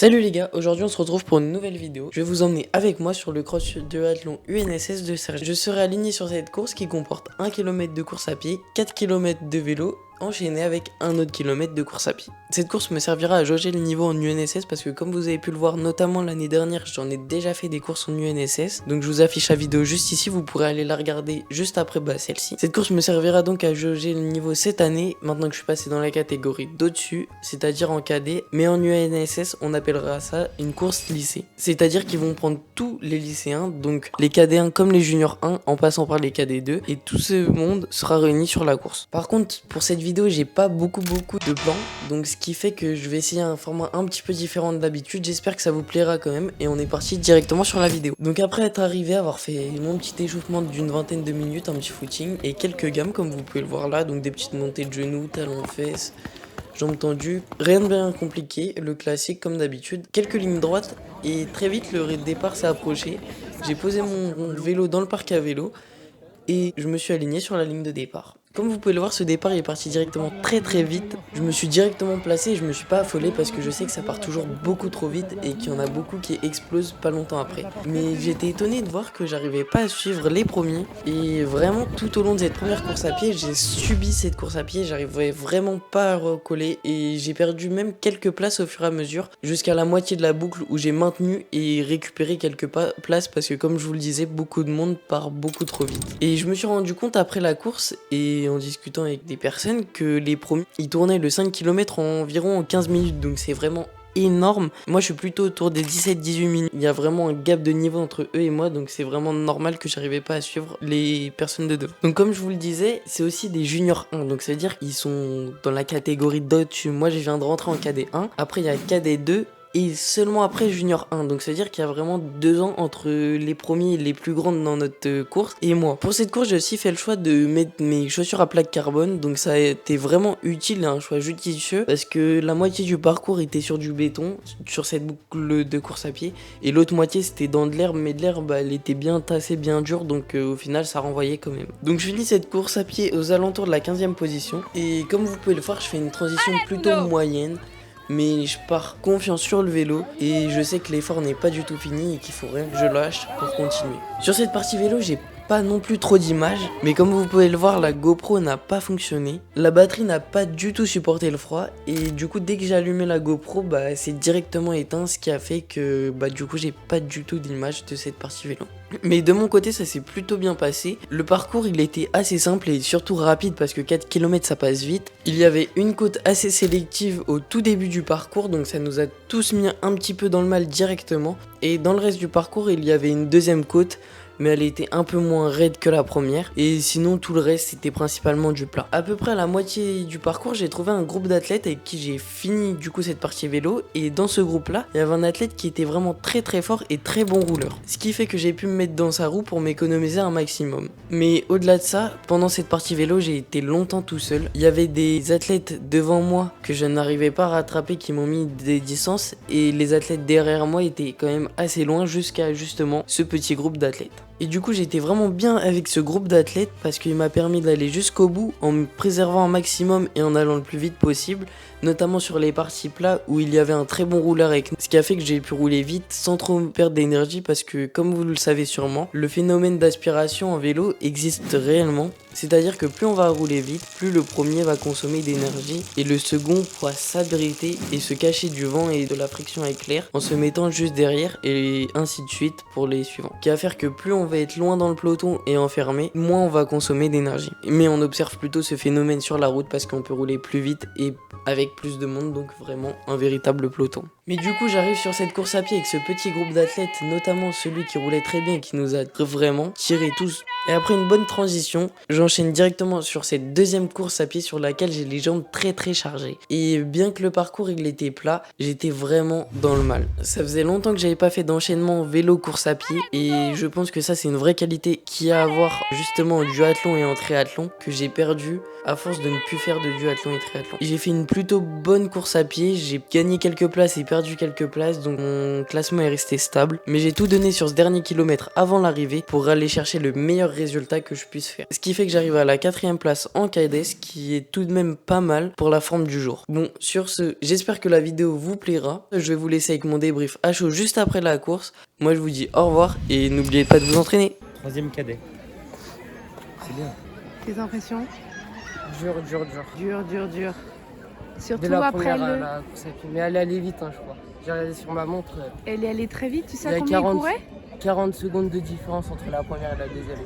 Salut les gars, aujourd'hui on se retrouve pour une nouvelle vidéo. Je vais vous emmener avec moi sur le cross duathlon UNSS de Cergy. Je serai aligné sur cette course qui comporte 1 km de course à pied, 4 km de vélo, enchaîné avec un autre kilomètre de course à pied. Cette course me servira à jauger le niveau en UNSS parce que comme vous avez pu le voir notamment l'année dernière, j'en ai déjà fait des courses en UNSS. Donc je vous affiche la vidéo juste ici, vous pourrez aller la regarder juste après celle-ci. Cette course me servira donc à jauger le niveau cette année, maintenant que je suis passé dans la catégorie d'au-dessus, c'est-à-dire en cadet, mais en UNSS on appellera ça une course lycée. C'est-à-dire qu'ils vont prendre tous les lycéens, donc les cadets 1 comme les juniors 1 en passant par les cadets 2, et tout ce monde sera réuni sur la course. Par contre pour cette vidéo j'ai pas beaucoup de plans, donc ce qui fait que je vais essayer un format un petit peu différent d'habitude. J'espère que ça vous plaira quand même et on est parti directement sur la vidéo. Donc après être arrivé, avoir fait mon petit échauffement d'une vingtaine de minutes, un petit footing et quelques gammes comme vous pouvez le voir là, donc des petites montées de genoux, talons, fesses, jambes tendues, rien de bien compliqué, le classique comme d'habitude, quelques lignes droites et très vite le départ s'est approché. J'ai posé mon vélo dans le parc à vélo et je me suis aligné sur la ligne de départ. Comme vous pouvez le voir, ce départ est parti directement très vite. Je me suis directement placé et je me suis pas affolé parce que je sais que ça part toujours beaucoup trop vite et qu'il y en a beaucoup qui explosent pas longtemps après. Mais j'étais étonné de voir que j'arrivais pas à suivre les premiers et vraiment tout au long de cette première course à pied, j'ai subi cette course à pied, j'arrivais vraiment pas à recoller et j'ai perdu même quelques places au fur et à mesure jusqu'à la moitié de la boucle où j'ai maintenu et récupéré quelques places parce que comme je vous le disais, beaucoup de monde part beaucoup trop vite. Et je me suis rendu compte après la course et en discutant avec des personnes que les premiers ils tournaient le 5 km en environ 15 minutes, donc c'est vraiment énorme. Moi je suis plutôt autour des 17-18 minutes. Il y a vraiment un gap de niveau entre eux et moi, donc c'est vraiment normal que j'arrivais pas à suivre les personnes de devant. Donc comme je vous le disais, c'est aussi des juniors 1, donc ça veut dire qu'ils sont dans la catégorie d'au-dessus. Moi je viens de rentrer en cadet 1, après il y a cadet 2 et seulement après junior 1, donc ça veut dire qu'il y a vraiment 2 ans entre les premiers et les plus grandes dans notre course et moi. Pour cette course j'ai aussi fait le choix de mettre mes chaussures à plaque carbone, donc ça a été vraiment utile et un choix judicieux parce que la moitié du parcours était sur du béton, sur cette boucle de course à pied, et l'autre moitié c'était dans de l'herbe, mais de l'herbe elle était bien tassée, bien dure, donc au final ça renvoyait quand même. Donc je finis cette course à pied aux alentours de la 15e position et comme vous pouvez le voir je fais une transition plutôt moyenne, mais je pars confiant sur le vélo et je sais que l'effort n'est pas du tout fini et qu'il faut rien que je lâche pour continuer. Sur cette partie vélo, j'ai pas non plus trop d'images, mais comme vous pouvez le voir, la GoPro n'a pas fonctionné. La batterie n'a pas du tout supporté le froid et du coup dès que j'ai allumé la GoPro, c'est directement éteint, ce qui a fait que du coup j'ai pas du tout d'image de cette partie vélo. Mais de mon côté ça s'est plutôt bien passé. Le parcours il était assez simple et surtout rapide parce que 4 km ça passe vite. Il y avait une côte assez sélective au tout début du parcours, donc ça nous a tous mis un petit peu dans le mal directement. Et dans le reste du parcours il y avait une deuxième côte, mais elle était un peu moins raide que la première, et sinon tout le reste c'était principalement du plat. À peu près à la moitié du parcours j'ai trouvé un groupe d'athlètes avec qui j'ai fini du coup cette partie vélo, et dans ce groupe là il y avait un athlète qui était vraiment très fort et très bon rouleur, ce qui fait que j'ai pu me mettre dans sa roue pour m'économiser un maximum. Mais au-delà de ça, pendant cette partie vélo j'ai été longtemps tout seul. Il y avait des athlètes devant moi que je n'arrivais pas à rattraper qui m'ont mis des distances, et les athlètes derrière moi étaient quand même assez loin jusqu'à justement ce petit groupe d'athlètes. Et du coup j'étais vraiment bien avec ce groupe d'athlètes parce qu'il m'a permis d'aller jusqu'au bout en me préservant un maximum et en allant le plus vite possible, notamment sur les parties plats où il y avait un très bon rouleur avec nous, ce qui a fait que j'ai pu rouler vite sans trop perdre d'énergie parce que comme vous le savez sûrement, le phénomène d'aspiration en vélo existe réellement, c'est-à-dire que plus on va rouler vite, plus le premier va consommer d'énergie et le second pourra s'abriter et se cacher du vent et de la friction avec l'air en se mettant juste derrière, et ainsi de suite pour les suivants, qui va faire que plus on va être loin dans le peloton et enfermé, moins on va consommer d'énergie. Mais on observe plutôt ce phénomène sur la route parce qu'on peut rouler plus vite et avec plus de monde, donc vraiment un véritable peloton. Mais du coup j'arrive sur cette course à pied avec ce petit groupe d'athlètes, notamment celui qui roulait très bien et qui nous a vraiment tiré tous. Et après une bonne transition, j'enchaîne directement sur cette deuxième course à pied sur laquelle j'ai les jambes très chargées. Et bien que le parcours il était plat, j'étais vraiment dans le mal. Ça faisait longtemps que j'avais pas fait d'enchaînement vélo course à pied et je pense que ça c'est une vraie qualité qu'il y a à avoir justement en duathlon et en triathlon que j'ai perdu à force de ne plus faire de duathlon et triathlon. J'ai fait une plutôt bonne course à pied, j'ai gagné quelques places et perdu perdu quelques places, donc mon classement est resté stable. Mais j'ai tout donné sur ce dernier kilomètre avant l'arrivée pour aller chercher le meilleur résultat que je puisse faire. Ce qui fait que j'arrive à la 4ème place en KD, ce qui est tout de même pas mal pour la forme du jour. Bon, sur ce, j'espère que la vidéo vous plaira. Je vais vous laisser avec mon débrief à chaud juste après la course. Moi je vous dis au revoir et n'oubliez pas de vous entraîner. 3ème cadet. C'est bien. Tes impressions? Dur. Dur. Surtout Dès la après première, le... la course à pied. Mais elle est allée vite, hein, je crois. J'ai regardé sur ma montre. Elle est allée très vite, tu sais Il y à a combien il 40 courait? 40 secondes de différence entre la première et la deuxième.